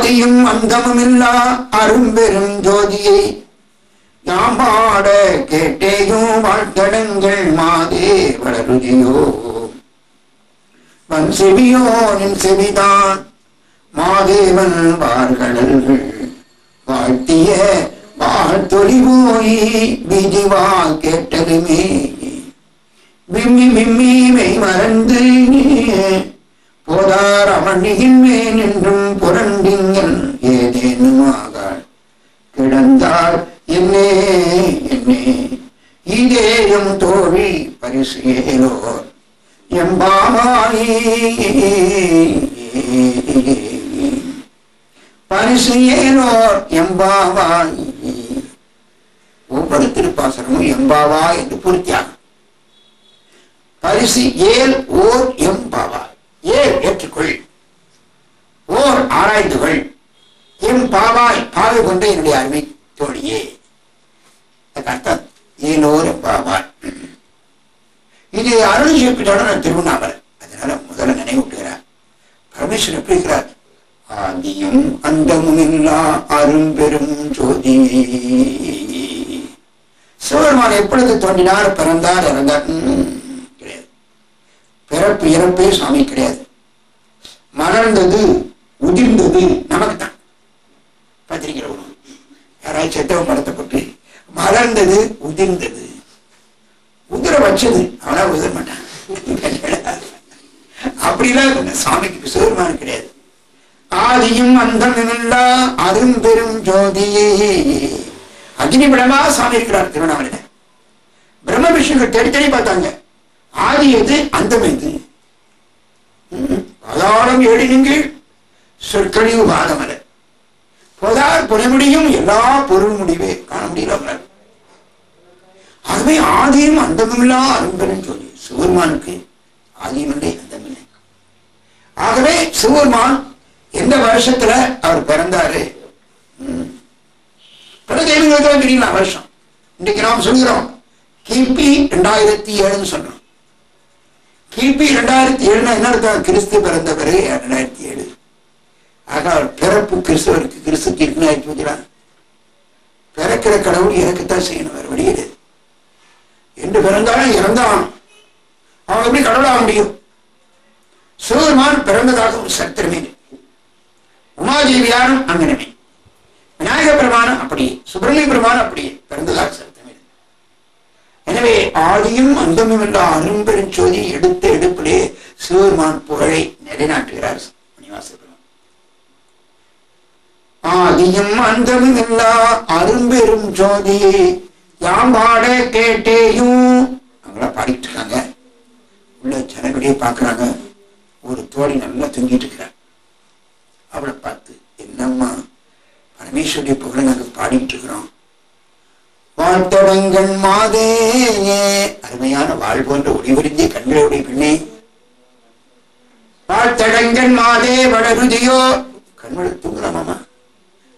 ஆதியும் அந்தமுமில்லா அரும்பெரும் ஜோதியை யாம்பாட கேட்டேயும் வாழ்த்தடங்கள் மாதே வளருதியோ வன் செவியோ நின் செவிதான் மாதேவன் வார்களல்கள் வாழ்த்திய வாழ்த்தொலி போய் விதிவா கேட்டதுமே விம்மி விம்மி மெய் மறந்து போதார் அமணியின் மேல் நின்றும் புரண்டிங்கள் ஏதேனுமாக கிடந்தார் என்னே என்னே இதேயும் தோழி பரிசு ஏலோர் எம்பாவாய் பரிசு ஏலோர் எம்பாவாய். ஒவ்வொரு திருப்பாசனமும் எம்பாவா என்று பூர்த்தியாகும். பரிசு ஏல் ஓர் எம்பாவாய். ஏல் ஏற்றுக்கொள், ஓர் ஆராய்ந்துகள், எம் பாவாய் பாவை கொண்ட என்னுடைய அருமை தோழியே. அர்த்தம் ஏலோர் எம்பாவாய். இது அருள்ஜியோட திருவண்ணாமலை. அதனால முதல்ல நினைவூட்டுகிறார். பரமேஸ்வரன் எப்படி இருக்கிறார்? ஆதியும் அந்தமும் இல்லா அரும்பெரும் ஜோதி. சிவபெருமான் எப்பொழுது தோன்றினார், பிறந்தார், இறந்தார் கிடையாது. பிறப்பு இறப்பே சுவாமி கிடையாது. மலர்ந்தது உதிர்ந்தது நமக்கு தான். பத்திரிக்கிற உணவு யாராச்சும் செத்தவன் படத்தப்பட்டு மலர்ந்தது உதிர்ந்தது. உதிர வச்சது அவனா உதிர மாட்டான். அப்படிலாம் சாமிக்கு சிவபெருமான் கிடையாது. ஆதியும் அந்தமில்லா அரும்பெரும் ஜோதியே. அக்னி பிரமா சாமி இருக்கிறார் திருவண்ணாமலையில. பிரம்ம விஷ்ணுகள் தேடி தேடி பார்த்தாங்க. ஆதி எது, அந்தம் எது? பதாரம் ஏழு நீங்கள் சொற்கழிவு வாதமல பொதார் பொற முடியும் எல்லா பொருள் முடிவே காண முடியல. ஆகவே ஆதியும் அந்தமில்லா அரும்பெரும் ஜோதி. சிவபெருமானுக்கு ஆதியும் இல்லை, அந்தமில்லை. ஆகவே சிவபெருமான் எந்த வருஷத்துல அவர் பிறந்தாரு? பல தெய்வங்களுக்கு தெரியல வருஷம். இன்னைக்கு நாம் சொல்கிறோம் கிபி 2007 சொல்றோம். கிபி 2007 என்ன அர்த்தம்? கிறிஸ்து பிறந்த பிறகு 2007. ஆக அவர் பிறப்பு கிறிஸ்துவருக்கு, கிறிஸ்துக்கு இருக்குன்னு ஆயிடுச்சு. பிறக்கிற கடவுள் இறக்கத்தான் செய்யணும், வேறு வழியில். என்று பிறந்தாலும் இறந்தான் அவன் எப்படி கடவுளாக முடியும்? சிவபெருமான் பிறந்ததாக ஒரு சரித்திரமே. உமாதேவியாரும் அங்கனமே, விநாயக பெருமானம் அப்படியே, சுப்பிரமணிய பெருமானம் அப்படியே பிறந்ததாக சரித்திரமே. எனவே ஆதியும் அந்தமும் இல்லா அரும்பெரும் ஜோதி எடுத்த எடுப்பிலே சிவபெருமான் புகழை நிலைநாட்டுகிறார் மணிவாச பெருமான். ஆதியும் அந்தமும் இல்லா அரும்பெரும் ஜோதியை யாம்பாட கேட்டேயும். அவங்களா பாடிட்டு இருக்காங்க. உள்ள ஜனங்களையே பார்க்கறாங்க. ஒரு தோழி நல்லா தூங்கிட்டு இருக்கிறார். அவளை பார்த்து, என்னம்மா பரமேஸ்வரிய புகழை நாங்கள் பாடிட்டு இருக்கிறோம். வாழ்த்தடங்கள் மாதே, அருமையான வாழ் போன்ற ஒளிவரிந்தே கண்களுடைய பெண்ணே. வாழ்த்தடங்கள் மாதே வளருதியோ. கண்மழை தூங்கலாமாமா?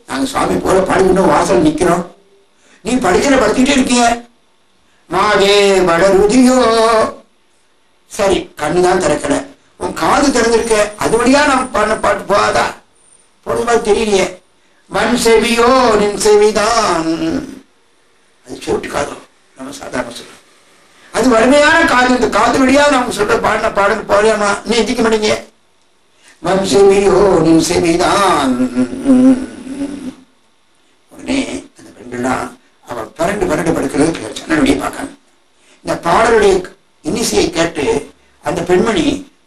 நாங்க சுவாமி போல பாடிக்கணும், வாசல் நிக்கிறோம். நீ படிக்கிற படிச்சுட்டே இருக்கிய. மாதே வளருதியோ. சரி, கண்ணுதான் திறக்கல, உன் காது திறந்திருக்க. அது வழியா நாம் பாடின பாட்டு போகாதா? போடும்போது தெரியலையே. மண் செவியோ நின் செவிதான். அது சோட்டு காதோ நம்ம சாதாரண சொல்றோம். அது வலிமையான காது. இந்த காது வழியா நம்ம சொல்ற பாடின பாடல் போகலாமா? நீ எதிக்க மாட்டீங்க. மண் செவியோ நின் செவிதான். உடனே அந்த பெண்கள்லாம் அவள் பரண்டு படுக்கிறது ஜன்னலுடைய பார்க்காங்க. இந்த பாடலுடைய இன்னிசையை கேட்டு அந்த பெண்மணி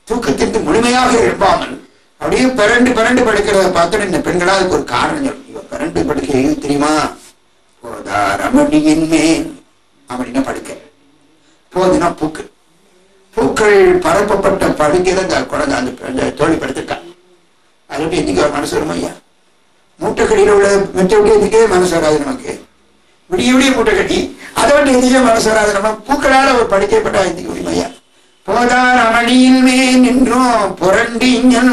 தூக்கத்திற்கு முழுமையாக எழுப்பாமல் அப்படியே பரண்டு படுக்கிறத பார்த்து இந்த பெண்களா அதுக்கு ஒரு காரணம். இவ பரண்டு படுக்கிறது தெரியுமா? போதார் அமளியின் மேல். அப்படின்னா படுக்க, போதுனா பூக்கள். பூக்கள் பரப்பப்பட்ட படுக்கையில அந்த குழந்தை அந்த தோழி படுத்திருக்கா. அது எப்படி எந்திக்க மனசு வரும் ஐயா? மூட்டைக்கடியில் உள்ள மெச்சபடி எதுக்கே மனசு வராது நமக்கு. விடிய மூட்டை கட்டி அதை விட்டு எந்திக்க மனசு வராது. நம்ம பூக்களால ஒரு படுக்கைப்பட்டா எந்திக்க முடியும் ஐயா? போதார் அமளியின் மேல் நின்றோம் புரண்டிங்கள்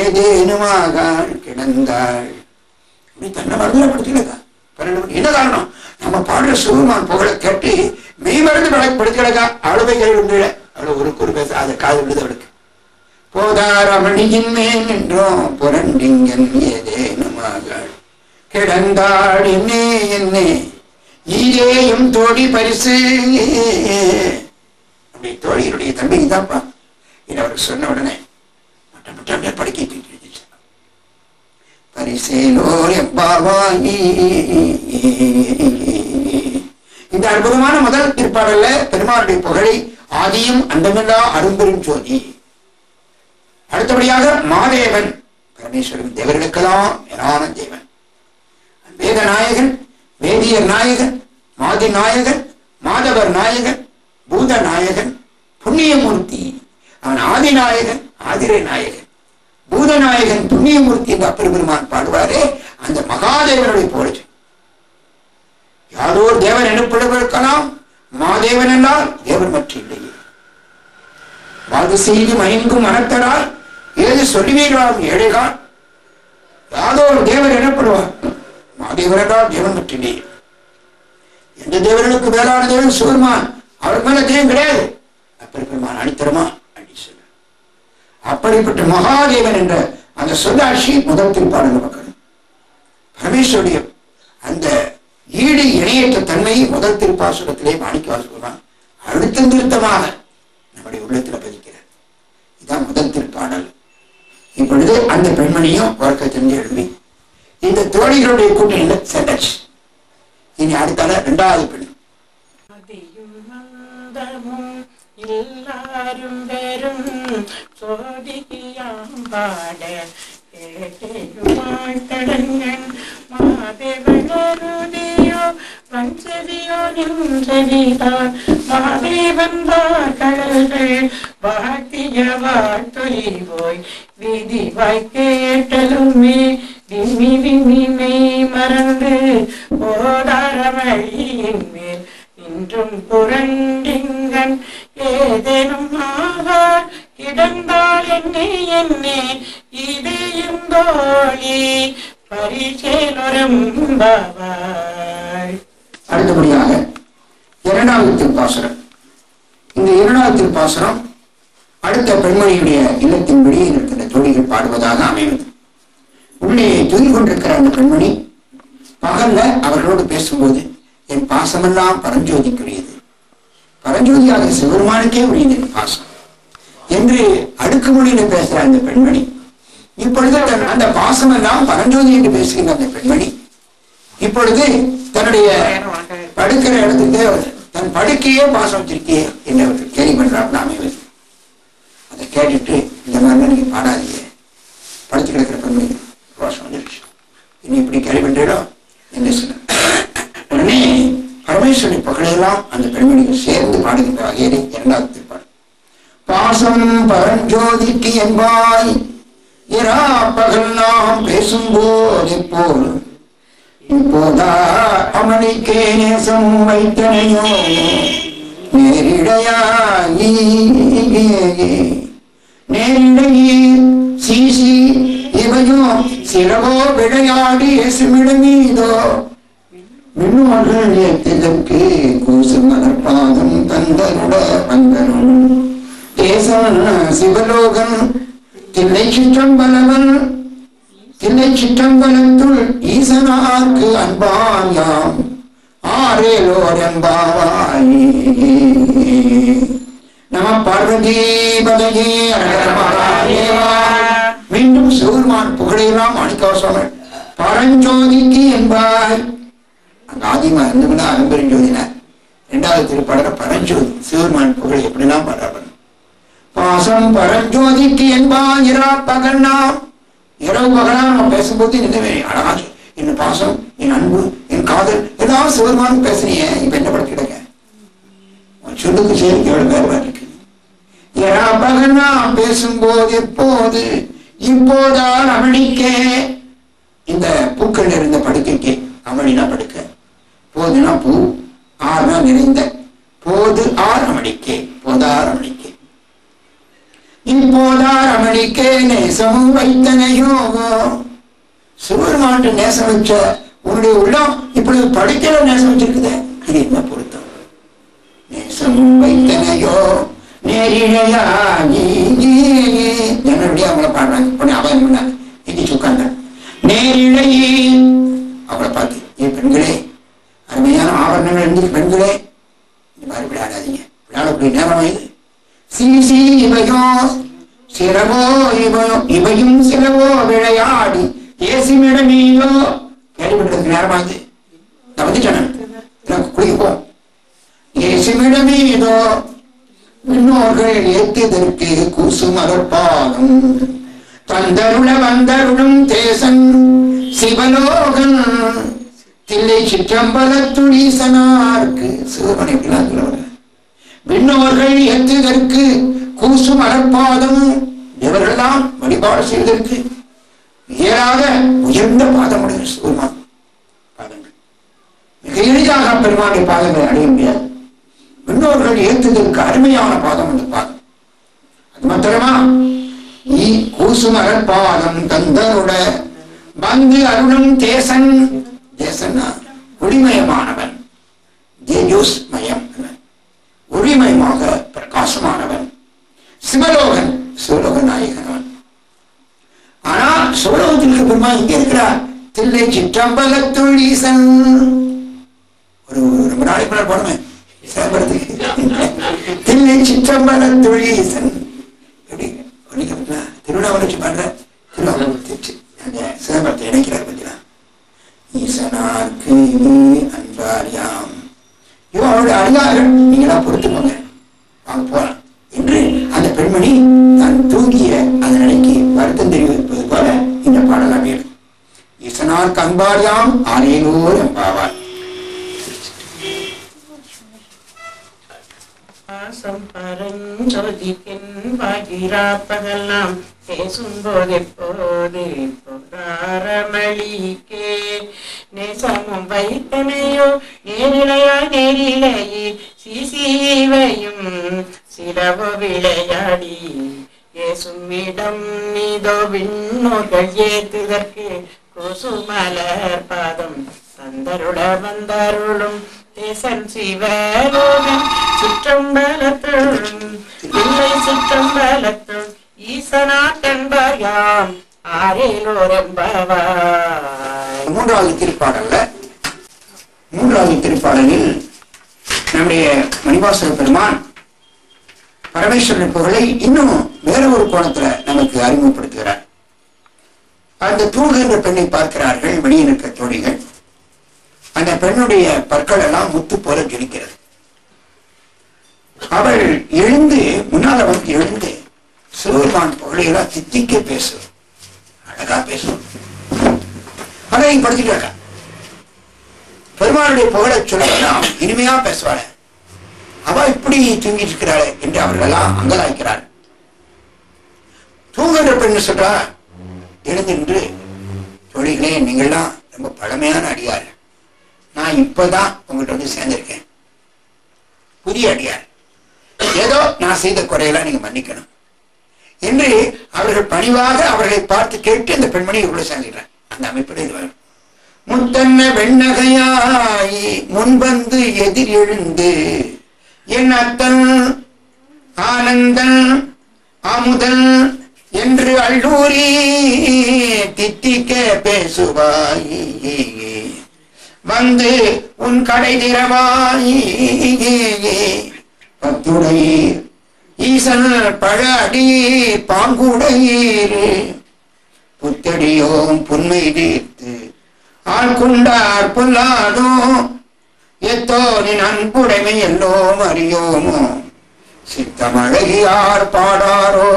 ஏதேனுமாக கிடந்தாள். இப்படி தன்னை மருந்து படுத்துக்கிடக்கா. என்ன காரணம்? நம்ம பாடுற சிவபெருமான் புகழை கேட்டு மெய் மருந்து படுத்துக்கிடக்கா. அழுவைகள் உண்டு. அவ்வளவு ஒரு பேச அதை காது விடுது அவளுக்கு. போதாரமணியின் மேல் நின்றோம் புரண்டிங்கன் ஏதேனுமாக கிடந்தாள் என்னே என்னே ஈரேயும் தோழி பரிசு. அப்படி தோழியினுடைய தம்பிக்கு தான்ப்பா இது அவருக்கு சொன்ன உடனே மட்ட படுக்கை பரிசேலோர் எப்பாவாயி. இந்த அற்புதமான முதல் திருப்பாடல்ல பெருமாளுடைய புகழை ஆதியும் அண்டமில்லா அரும்பெரும் ஜோதி. அடுத்தபடியாக மாதேவன் பரமேஸ்வரன் தேவர்களுக்கெல்லாம் மேலான தேவன், வேத நாயகன், வேதியர் நாயகன், மாதி நாயகன், மாதவர் நாயகன், பூத நாயகன், புண்ணியமூர்த்தி. அவன் ஆதிநாயகன், ஆதிரை நாயகன், பூதநாயகன், புண்ணியமூர்த்தி என்று அப்பர் பெருமான் பாடுவாரே அந்த மகாதேவனுடைய போல யாரோ தேவன் எனப்படுவதற்கெல்லாம் மாதேவன் என்றால் தேவன் மற்ற இல்லையே. வாது செய்து மயங்கும் மனத்தரால் ஏது சொல்லுவீர்களாம் ஏழைகான் யாதோ ஒரு தேவர் எனப்படுவார். மாதேவன் என்றால் தேவன் மற்ற இல்லையே. எந்த தேவர்களுக்கு மேலான தேவன் சிவருமான், அவருக்கு மேல தேவன் கிடையாது. அப்பர் பெருமான் அடித்தரமா அடி சொல்ல. அப்படிப்பட்ட மகாதேவன் என்ற அந்த சொல்லாட்சி முதல் திருப்பாடல் மக்கள் பரமேஸ்வருடைய அந்த ஈடு இணையற்ற தன்மையை முதல் திருப்பாசுரத்திலே மாணிக்கவாசகர் அழுத்தம் திருத்தமாக நம்முடைய உள்ளத்தில் பதிக்கிறார். இதுதான் முதல் திருப்பாடல். இப்பொழுது அந்த பெண்மணியும் வழக்க தெரிஞ்சு எழுதி இந்த தோழிகளுடைய கூட்டணியில் சென்றாச்சு. இனி அடுத்தால இரண்டாவது பெண் எல்லாரும் வெறும் சோதியாம் பாட கடங்கன் மாதேவனருதியோ வஞ்சதியோ நின்றதிதான் மாதேவன் கடல்கள் வாட்டிய வாழ்த்தொலி போய் விதி வாய்க்கேட்டலுமே விம்மி விம்மி மெய் மறந்து போதாரமழியின் மேல் இன்றும் புரண்டிங்கன் ஏதேனும் ஆகார் கிடந்தால் என்னே என்னே இதையும் தோழி பரிசேலொரும்பாவாய். அடுத்தபடியாக இரண்டாவது திருப்பாசுரம். இந்த இரண்டாவது திருப்பாசுரம் அடுத்த பெண்மணியுடைய இல்லத்தின் வெளியில் இருக்கிற தோழிகள் பாடுவதாக அமைவது. உள்ளே தூங்கி கொண்டிருக்கிற அந்த பெண்மணி பகல்ல அவர்களோடு பேசும்போது என் பாசமெல்லாம் பரஞ்சோதிக்குரியது, பரஞ்சோதியாக சிவருமானுக்கே உரியது பாசம் என்று அடுக்குமொழியில பேசுற அந்த பெண்மணி இப்பொழுது அந்த பாசம் எல்லாம் பரஞ்சோதி என்று பேசுகின்ற அந்த பெண்மணி இப்பொழுது தன்னுடைய படுக்கிற இடத்துக்கு தன் படுக்கையே பாசம் வச்சிருக்கே என்று அவர்கள் கேள்வி பண்றாங்க. அமைவது அதை கேட்டுட்டு இந்த மாதிரி நீங்க பாடாதீங்க, படுத்து கிடக்கிற பெண்மணி பாசம் வந்துருச்சு, இனி இப்படி கேள்வி பண்றீங்களோ என்று சொன்ன உடனே பரமேஸ்வரி புகழையெல்லாம் அந்த பெண்மணிகள் சேர்ந்து பாடுகின்ற வகையிலே இரண்டாவது திருப்பாடல். பாசம் பரஞ்சோதிக்கு என்பாய் இரா பகல் நாம் பேசும்போது போல் இப்போதா அமளிக்கே நேசம் வைத்தனையோ நேரிடையாகி நேரிடையே சீசி இவையோ சிலவோ விளையாடி சுமிடமீதோ மின்னுமகள் ஏத்திதற்கு கூசு மலர்பாதம் தந்தருட பந்தரும் தேசம் சிவலோகன் தில்லை சிற்றம்பலவன் தில்லை சிற்றம்பலத்துள் ஈசனார்க்கு அன்பாயாம் ஆரேலோர் என்பாவாய். நம பார்வதி பதையே. மீண்டும் சிவருமான் புகழையெல்லாம் மாணிக்கவாசகர் பரஞ்சோதிக்கு என்பார். அங்க ஆதிமா இருந்தவங்க அரும்பெருஞ்சோதினார். இரண்டாவது திருப்பாடல பரஞ்சோதி சிவருமான் புகழை எப்படிலாம் பாடுறாங்க. பாசம் பரஞ்சோதிக்கு என்பா இரா பகல்னா இரவு பகலா நம்ம பேசும்போது நினைவே அழகா என் பாசம் என் அன்பு என் காதல் ஏதாவது சிவருமான் பேசுறீங்க. இப்ப என்ன படம் கிடக்க சொல்லுக்கு சேர்ந்து எவ்வளவு வேறுபாடு இருக்கு. இரா பகல்னா பேசும்போது எப்போது இப்போதான் அமளிக்கே இந்த பூக்கள் இருந்த படுக்கைக்கு அமளினா படுக்க, போதுனா பூ, ஆறுனா நிறைந்த, போது ஆர் அமளிக்கே போதார் அமளிக்கே இப்போதார் அமளிக்கே நேசம் வைத்தனையோ. சிவருமான் நேசம் வச்ச உன்னுடைய உள்ளம் இப்படி படிக்கிற நேசம் வச்சிருக்குது. இது என்ன பொருத்தம்? நேசம் வைத்தனையோ நேரிழையாகி இவையோ சிறவோ இவையும் சிறவோ விளையாடி ஏசிமிடமேயோ கேள்விப்பட்டதுக்கு நேரமாகுது. நான் வந்துட்டேன், குளிப்போம். ஏசிமிடமேதோ முன்னோர்கள் ஏத்துதற்கு கூசுமலர்பாதம் தந்தருள வந்தருளும் தேசன் சிவலோகன் தில்லை சிற்றம்பலத்துளீசனார்க்கு சிவனை விண்ணோர்கள் ஏத்துதற்கு கூசும் அலர்பாதம் இவர்கள்தான் வழிபாடு செய்வதற்கு ஏறாத உயர்ந்த பாதமுடைய சிவமான் பாதங்கள். மிக எளிதாக பெருமானுடைய பாதங்களை அடைய முடியாது. விண்ணோர்கள் ஏற்றுதற்கு அருமையான பாதம் அந்த பாதம். அது மாத்திரமா கூசும் அலர்பாதம் தந்தருட வந்து அருளும் தேசன். தேசன்னா ஒளிமயமானவன், தேஜோஸ் மயம், ஒளிமயமாக பிரகாசமானவன். சிவலோகன், சிவலோக நாயகனவன். ஆனா சிவலோகத்திற்கு பெருமா இங்க இருக்கிறார். தில்லை சிற்றம்பலத்துளீசன். ஒரு ரொம்ப நாளைக்கு முன்னாடி போனமே சேபரத்துக்கு. தில்லை சிற்றம்பலத்துளீசன் எப்படி திருவிழாவை பாடுற திருச்சி அந்த சேபரத்தை இணைக்கிறார் பார்த்தீங்களா. ஈசனார்க்கு அன்பாரியாம் இவனுடைய அடியார்கள் நீங்களா பொறுத்துக்கோங்க, வாங்க போலாம் என்று அந்த பெண்மணி தான் தூங்கிய அந்த நிலைக்கு வருத்தம் தெரிவிப்பது போல இந்த பாடல் அமையும். ஈசனார்க்கு அன்பாரியாம் ஆனேலோர் எம்பாவார். பகலாம் பேசும் போது எப்போது பொறாரமளிக்கே நேசமும் வைத்தனையோ நேரிழையாய் நேரிழையே சீசீவையும் சிறவோ விளையாடி ஏசுமிடம் மீதோ விண்ணோர்கள் ஏத்துதற்கு குசுமலர் பாதம் தந்தருட வந்தருளும் தேசன் சிவலோகன் சுற்றம்பலத்தும் இல்லை சுற்றம்பலத்தும் ஈசனா கண்பாயாம் ஆரேலோரம்பவாய். மூன்றாவது திருப்பாடலில் நம்முடைய மணிவாசக பெருமான் பரமேஸ்வரன் புகழை இன்னும் வேற ஒரு கோணத்துல நமக்கு அறிமுகப்படுத்துகிறார். அந்த தூங்குகின்ற பெண்ணை பார்க்கிறார்கள் வெளியினுக்க தோழிகள். அந்த பெண்ணுடைய பற்கள் எல்லாம் முத்து போல ஜொலிக்கிறது. அவள் எழுந்து முன்னால வந்து எழுந்து சிவபெருமான் புகழையெல்லாம் தித்திக்க பேசும், அழகா பேசும். அதை படிச்சுட்டு இருக்கா. பெருமானுடைய புகழை சொல்லலாம் இனிமையா பேசுவாள. அவ இப்படி தூங்கிட்டு இருக்கிறாள் என்று அவர்கள் எல்லாம் அங்கலாய்க்கிறார். தூங்குகின்ற பெண்ணு சொல்றா, எழுந்து தொழில்களே, நீங்கள்லாம் ரொம்ப பழமையான அடியார், நான் இப்பதான் உங்கள்கிட்ட வந்து சேர்ந்திருக்கேன், புதிய அடியார், ஏதோ நான் செய்த குறையெல்லாம் நீங்க மன்னிக்கணும் என்று அவர்கள் பணிவாக அவர்களை பார்த்து கேட்டு அந்த பெண்மணி இவ்வளவு சேர்ந்துக்கிறார். அந்த அமைப்பில் இது வரும். முத்தன்ன வெண்ணகையாய் முன்வந்து எதிர் எழுந்து என் அத்தன் ஆனந்தன் அமுதன் என்று அள்ளூரி தித்திக்க பேசுவாய், வந்து உன் கடை திறவாய் பத்துடை ஈசன் பழ அடி பாங்குடையீர் புத்தடியோம் புன்மை தீர்த்து ஆள் கொண்டார் பொல்லாதோ எத்தோரின் அன்புடைமை எல்லோம் அறியோமோ சித்தமழகியார் பாடாரோ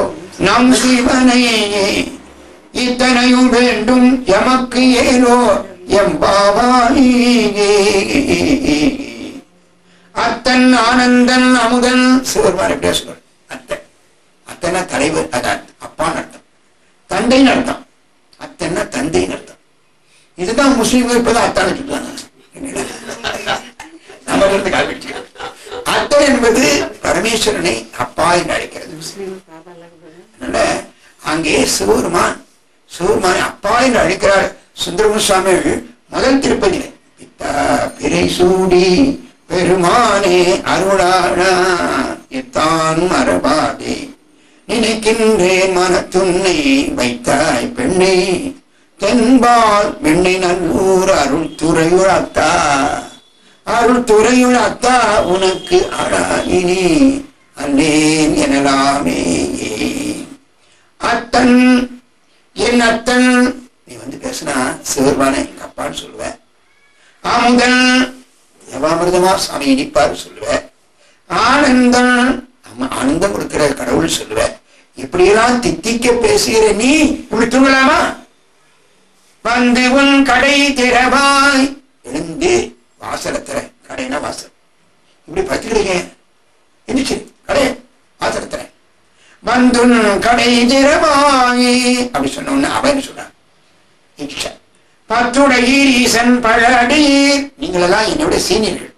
நம் சிவனை இத்தனையும் வேண்டும் எமக்கு ஏனோ எம்பாவாய். அத்தன் ஆனந்தன் அமுதன் சிவருமான் எப்படி சொல்ற அத்தன், அத்தனை தலைவர், அது அப்பான்னு அர்த்தம், தந்தைன்னு அர்த்தம். அத்தன்னா தந்தைன்னு அர்த்தம். இதுதான் முஸ்லீம்கள் இப்பதான் அத்தான சொல்றாங்க. நம்ம இருந்து கால்பிடிச்சுக்கலாம். அத்தன் என்பது பரமேஸ்வரனை அப்பா என்று அழைக்கிறது. அதனால அங்கே சிவருமான் அப்பா என்று அழைக்கிறார். சுந்தரமுசாமிகள் முதல் திருப்பதியில பித்தா பிறை சூடி பெருமானே அருளாளா எத்தானும் அறபாதே நினைக்கின்றேன் மனத்துன்னை வைத்தாய் பெண்ணை தென்பால் வெண்ணை நல்லூர் அருள் துறையுள் அத்தா, அருள் துறையுள் அத்தா உனக்கு அராயினி அல்லேன் எனலாமே. அத்தன் என் அத்தன், நீ வந்து பேசுனா சிவருமான எங்க அப்பான்னு சொல்லுவ. அமுதன் தேவாமிர்தமா சாமி இனிப்பாரு சொல்லுவ. ஆனந்தம் ஆனந்தம் கொடுக்கிற கடவுள் சொல்லுவ. இப்படியெல்லாம் தித்திக்க பேசுகிற நீ இப்படி தூங்கலாமா? வந்து உன் கடை திறவாய், எழுந்து வாசலை திற. கடைனா வாசல், இப்படி பத்துக்கிறீங்க எந்திரிச்சு கடை வாசலை திற. வந்து கடை திறவாய் அப்படி சொன்ன அவன் சொன்னான். பத்துடையீர் ஈசன் பழடீர், நீங்களெல்லாம் என்னோட சீனியர்கள்,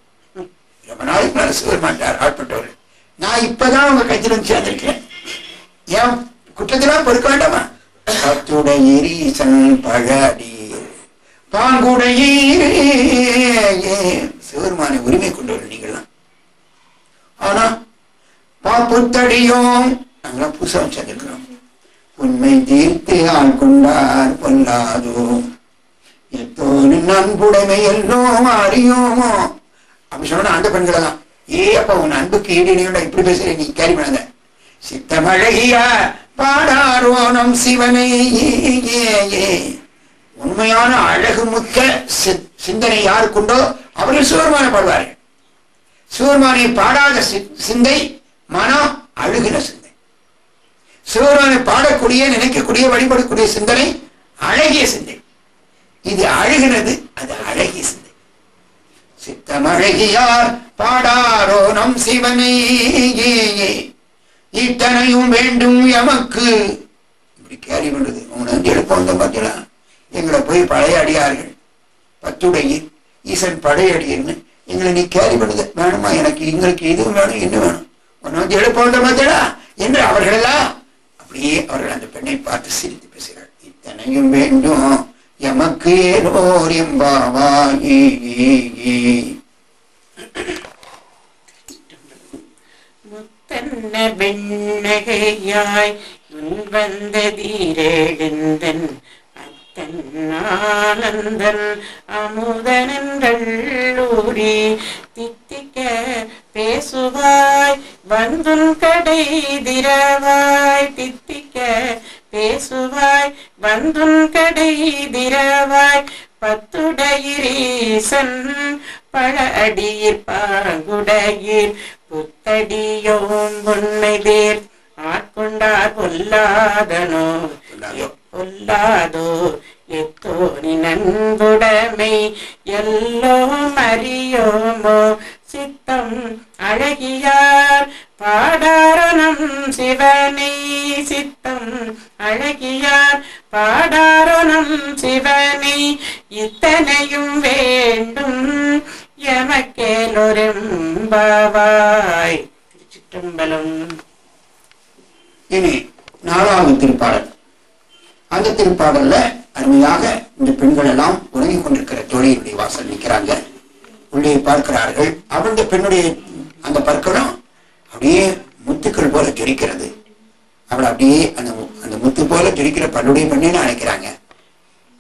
ரொம்ப நாளைக்கு மேல சிவருமாட்டார் ஆட்பட்டவர்கள். நான் இப்பதான் உங்க கட்சியில் வந்து சேர்ந்திருக்கேன். என் குற்றத்தெல்லாம் பொறுக்க வேண்டாமா? பத்துடையீர் ஈசன் பழடீர் பாங்குடையீர், சிவருமான உரிமை கொண்டவர்கள் நீங்கள்லாம். ஆனா பாப்புத்தடியோம் நாங்களாம் புதுசா சேர்ந்திருக்கிறோம். உண்மை தீர்த்து ஆள் கொண்டார் பொல்லாதோ, எத்தோனின் அன்புடைமை எல்லோம் அறியோமோ அப்படி சொன்ன அந்த பெண்களை தான். அப்ப உன் அன்புக்கு ஈடினையோட இப்படி பேசுற நீ கேரி பண்ணாத. சித்தமழகியா பாடாரோ நம் சிவனை, உண்மையான அழகு முக்க சிந்தனை யாருக்குண்டோ அவர்கள் சிவருமான பாடுவார்கள். சிவருமானை பாடாத சிந்தை மனம் அழுகின சிந்தை. சிவருமானை பாடக்கூடிய நினைக்கக்கூடிய வழிபடக்கூடிய சிந்தனை அழகிய சிந்தை. இது அழகினது, அது அழகிய சிந்தை. சித்தமழகியார் பாடாரோ நம் சிவனை, இத்தனையும் வேண்டும் எமக்கு. இப்படி கேரி பண்றது உங்களை வந்து எழுப்ப வந்த பார்த்தீங்களா? எங்களை போய் பழைய அடியார்கள் பத்துடையீர் ஈசன் பழையடியர்னு எங்களை நீ கேரி பண்ணுது வேணுமா? எனக்கு எங்களுக்கு இதுவும் வேணும் இன்னும் வேணும், உன்னை வந்து எழுப்ப வந்த பார்த்தீங்களா என்று அவர்களெல்லாம் அப்படியே அவர்கள் அந்த பெண்ணை பார்த்து சிரித்து பேசுகிறார். இத்தனையும் வேண்டும் எமக்கு ஏனோர் எம்பாவாயே. முத்தன்ன வெண்ணகையாய் முன்வந்த தீரேழுந்தன் அத்தன் ஆனந்தன் அமுதனன்றூரி தித்திக்க பேசுவாய் வந்துன் கடை திரவாய். தித்திக்க பேசுவாய் வந்துன் கடை திரவாய். பத்துடையீசன் பழ அடியிற் பாங்குடையீர் புத்தடியோம் உன்னை தேர் ஆட்கொண்டார் பொல்லாதனோ பொல்லாதோ எத்தோனி நன்புடைமை எல்லோம் அறியோமோ. சித்தம் அழகியார் பாடாரணம் சிவனை, சித்தம் அழகியார் பாடாரணம் சிவனை, இத்தனையும் வேண்டும் எமக்கேலொரெம்பாவாய். திருச்சிற்றம்பலம். இனி 4வது திருப்பாடல். அந்த திருப்பாடல்ல அருமையாக இந்த பெண்கள் எல்லாம் உறங்கிக் கொண்டிருக்கிற தொழிலுடைய வாசல் நிற்கிறாங்க. உள்ளே பார்க்கிறார்கள். அவருடைய பெண்ணுடைய அந்த பற்களும் அப்படியே முத்துக்கள் போல ஜொலிக்கிறது. அவள் அப்படியே அந்த அந்த முத்து போல ஜொலிக்கிற பல்லுடைய பெண்ணுன்னு அழைக்கிறாங்க.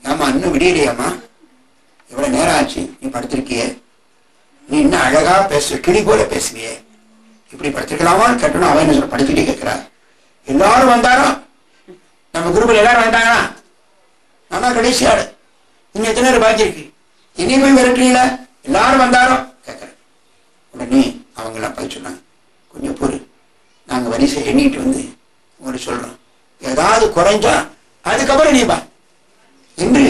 ஆமா, இன்னும் விடியலையாமா, இவ்வளவு நேரம் ஆச்சு, நீ படுத்திருக்கிய, நீ இன்னும் அழகா பேசு, கிளி போல பேசுவியே, இப்படி படுத்திருக்கலாமான்னு கேட்டணும். அவன் என்ன சொல்ல, படுத்துக்கிட்டே கேட்கிறா. எல்லாரும் வந்தாரோ, நம்ம குரூப்ல எல்லாரும் வந்தாங்களா? ஆனா கடைசி ஆடு, இன்னும் எத்தனை பேர் பாக்கி இருக்கு, இனி போய் விரட்டுறீங்களா? எல்லாரும் வந்தாரோ கேட்கிறேன். உடனே அவங்க எல்லாம் போய் சொன்னாங்க, கொஞ்சம் பொறு, நாங்க வரிசை எண்ணிட்டு வந்து உங்களுக்கு சொல்றோம், ஏதாவது குறைஞ்சா அதுக்கப்புறம் நீ வா என்று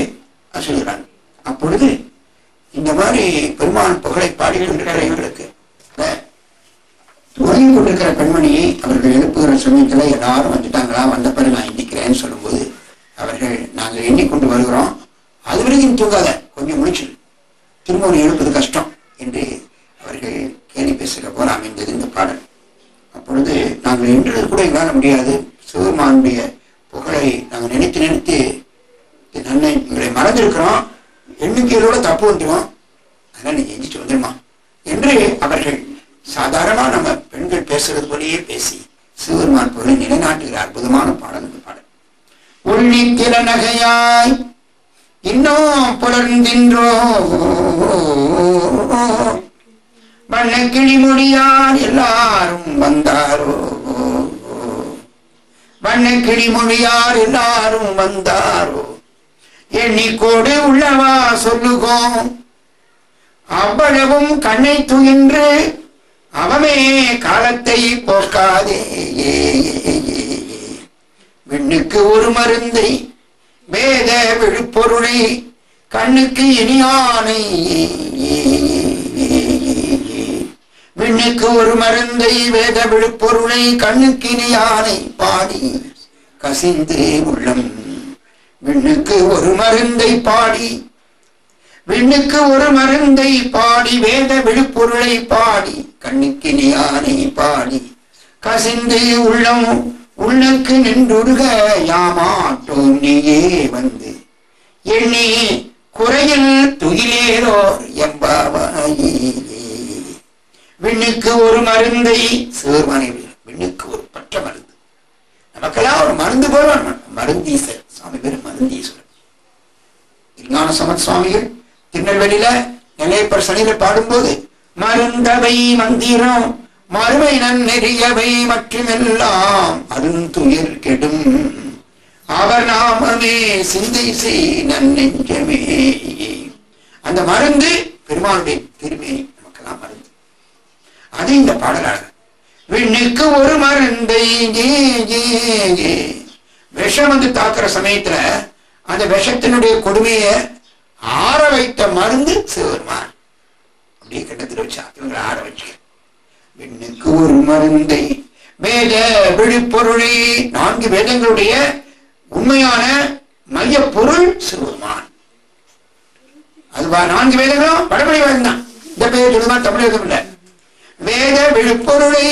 சொல்கிறாங்க. அப்பொழுது இந்த மாதிரி பெருமான் புகழை பாடிக்கொண்டிருக்கிற எங்களுக்கு உறங்கி கொண்டிருக்கிற பெண்மணியை அவர்கள் எழுப்புகிற சமயத்துல எல்லாரும் வந்துட்டாங்களா, வந்த பிறகு நான் எண்ணிக்கிறேன்னு சொல்லும்போது அவர்கள் நாங்கள் எண்ணிக்கொண்டு வருகிறோம், அது வரைக்கும் தூங்காத, கொஞ்சம் முடிச்சு திரும்ப எழுப்பது கஷ்டம் என்று அவர்கள் கேள்வி பேசுகிற போல அமைந்தது இந்த பாடல். அப்பொழுது நாங்கள் எண்ணுறது கூட எங்களால் முடியாது. சிவபெருமானுடைய புகழை நாங்கள் நினைத்து நினைத்து நன்மை எங்களை மறந்திருக்கிறோம், எண்ணிக்கையோட தப்பு வந்துடும், அதனால நீங்க எஞ்சிட்டு வந்துடுமா என்று அவர்கள் சாதாரணமா நம்ம பெண்கள் பேசுறது போலேயே பேசி சிவபெருமான் புகழை நிலைநாட்டுகிற அற்புதமான பாடல் இந்த பாடல். உள்ளி திறநகையாய் இன்னும் புலர்ந்தின்றோ வண்ண கிளிமொழியார் எல்லாரும் வந்தாரோ, வண்ண கிளிமொழியார் எல்லாரும் வந்தாரோ, எண்ணிக்கோடு உள்ளவா சொல்லுகோம், அவ்வளவும் கண்ணை துயின்று அவமே காலத்தை போக்காதே. விண்ணுக்கு ஒரு மருந்தை வேத விழுப்பொருளை கண்ணுக்கு இனியானை, விண்ணுக்கு ஒரு மருந்தை வேத விழுப்பொருளை கண்ணுக்கு இனியானை பாடி கசிந்து உள்ளம். விண்ணுக்கு ஒரு மருந்தை பாடி, விண்ணுக்கு ஒரு மருந்தை பாடி வேத விழுப்பொருளை பாடி கண்ணுக்கு இனியானை பாடி கசிந்து உள்ளம். உள்ளுக்கு நின்றுருக யாமாட்டோம் நீயே வந்து எண்ணி குறையில் துயிலேரோர் எம்பாவாயே. விண்ணுக்கு ஒரு மருந்தை சிவருமானே, விண்ணுக்கு ஒரு பற்ற மருந்து, நமக்கெல்லாம் ஒரு மருந்து போல மருந்தீசர் சுவாமி பேர் மருந்தீஸ்வரர். ஞான சமத் சுவாமிகள் திருநெல்வேலியில நிலையப்பர் சனியில பாடும்போது மருந்தவை மந்திரம் மறுமை நன்னெறியவை மற்றுமெல்லாம் அருந்துயர் கெடும் அவர் நாமமே சிந்தை செய் நன்னெஞ்சமே. அந்த மருந்து பெருமாளுடைய திருமேனி, நமக்கெல்லாம் மருந்து. அது இந்த பாடலாக விண்ணுக்கு ஒரு மருந்தை விஷம் வந்து தாக்குற சமயத்துல அந்த விஷத்தினுடைய கொடுமையை ஆற வைத்த மருந்து சிவருமான். அப்படியே கண்டத்தில் வச்சா இவங்களை ஆற வச்சு. விண்ணுக்கு ஒரு மருந்தை வேத விழிப்பொருளை, 4 வேதங்களுடைய உண்மையான மைய பொருள் சிவருமான். அதுவா 4 வேதங்களும் வடமொழி வேதம் தான். இந்த பேர் சொல்லுமா தமிழ் வேதம் இல்ல. வேத விழுப்பொருளை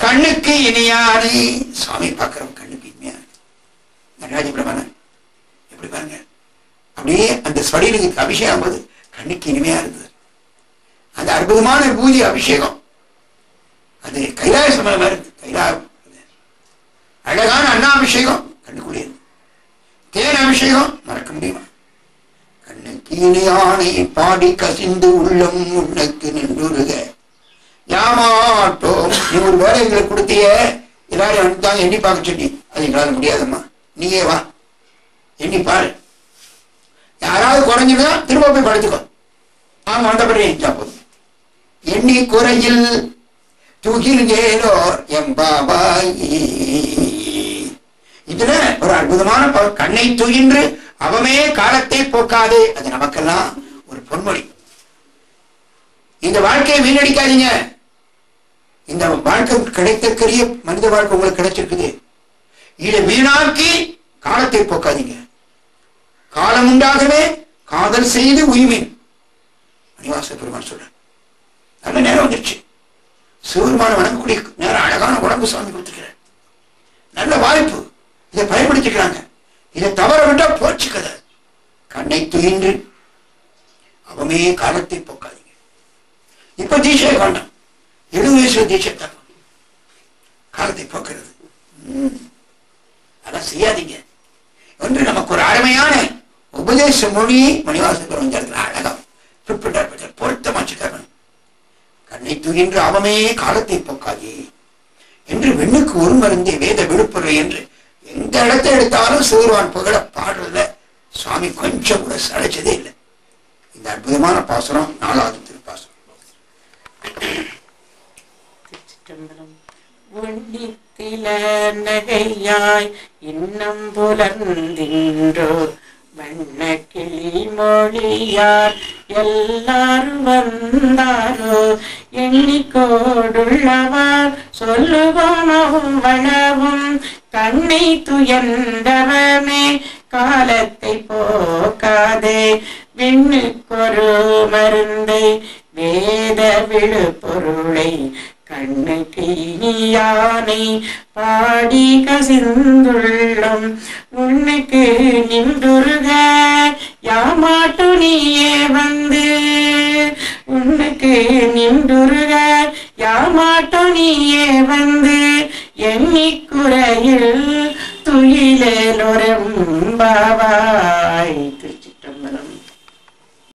கண்ணுக்கு இனியானை. சுவாமி பார்க்கிறோம் கண்ணுக்கு இனிமையான நடராஜ பிரமாணம் எப்படி பாருங்க, அப்படியே அந்த ஸ்வடிலுக்கு அபிஷேகம் போது கண்ணுக்கு இனிமையா இருந்தது. அந்த அற்புதமான பூஜை அபிஷேகம் அது கைலாய சமயம் இருக்கு. அழகான அண்ணாபிஷேகம் கண்ணுக்குள்ளே இருக்கு. தேன் அபிஷேகம் மறக்க முடியுமா? கண்ணுக்கு இனியானை பாடி கசிந்து உள்ளம் உனக்கு நின்றுருக யாமாட்டோம். நீ ஒரு வேலை எங்களுக்கு கொடுத்திய, எல்லாரும் அனுப்பித்தாங்க எண்ணி பார்க்க சொல்லி, அது எங்களால முடியாதம்மா, நீயே வா எண்ணி பாரு. யாராவது குறைஞ்சுதா திரும்ப போய் படுத்துக்கோ, நாங்க வந்தபடி எண்ணா போதும். எண்ணி குறையில் துகில் ஏலோர் எம்பாவாய். இதுல ஒரு அற்புதமான கண்ணை துயின்று அவமே காலத்தை போக்காது. அது நமக்கெல்லாம் ஒரு பொன்மொழி. இந்த வாழ்க்கையை வீணடிக்காதீங்க. இந்த வாழ்க்கை கிடைத்தற்கரிய மனித வாழ்க்கை உங்களுக்கு கிடைச்சிருக்குது. இதை வீணாக்கி காலத்தை போக்காதீங்க. காலம் உண்டாகவே காதல் செய்து உயிமின். மணிவாச பெருமான் சொல்ற நல்ல நேரம் வந்துருச்சு. சிவருமான வணங்கக்கூடிய நேரம், அழகான உடம்பு சுவாமி கொடுத்துருக்கிற நல்ல வாய்ப்பு. இதை பயன்படுத்திக்கிறாங்க. இதை தவற விட்டா போச்சு கதை. கண்ணை துயின்று அவமே காலத்தை போக்காதீங்க. இப்ப தீட்சை வேண்டாம், 70 வயசுல தீட்சை தான் காலத்தை போக்குறது. அதெல்லாம் செய்யாதீங்க என்று நமக்கு ஒரு அருமையான உபதேச மொழி மணிவாசன் அழகா பொருத்தமாச்சுக்காரன். கண்ணை துயின்று அவமே காலத்தை போக்காதே என்று வெண்ணுக்கு ஒரு மருந்தே வேத விழுப்புரை என்று எந்த இடத்தை எடுத்தாலும் சிவருமான் புகழ பாடுறதுல சுவாமி கொஞ்சம் கூட சளைச்சதே இல்லை. இந்த அற்புதமான பாசுரம் 4வது திருப்பாசுரம். நகையாய் இன்னம் புலர்ந்தின்றோ வண்ண கிளி மொழியார் எல்லாரும் வந்தாரோ எண்ணிக்கோடுள்ளவார் சொல்லுவோனவும் வளவும் கண்ணை துயர்ந்தவமே காலத்தை போக்காதே. விண்ணுக்கொரு மருந்தை வேத விழு பொருளை கண்ணுக்கு இனியானை பாடி கசிந்துள்ளம் உன்னுக்கு நின்றுருக யாமாட்டு நீயே வந்து உன்னுக்கு நின்றுருக யாமாட்டு நீயே வந்து எண்ணிக்குறையில் துயிலேலொரம்பாவாய்.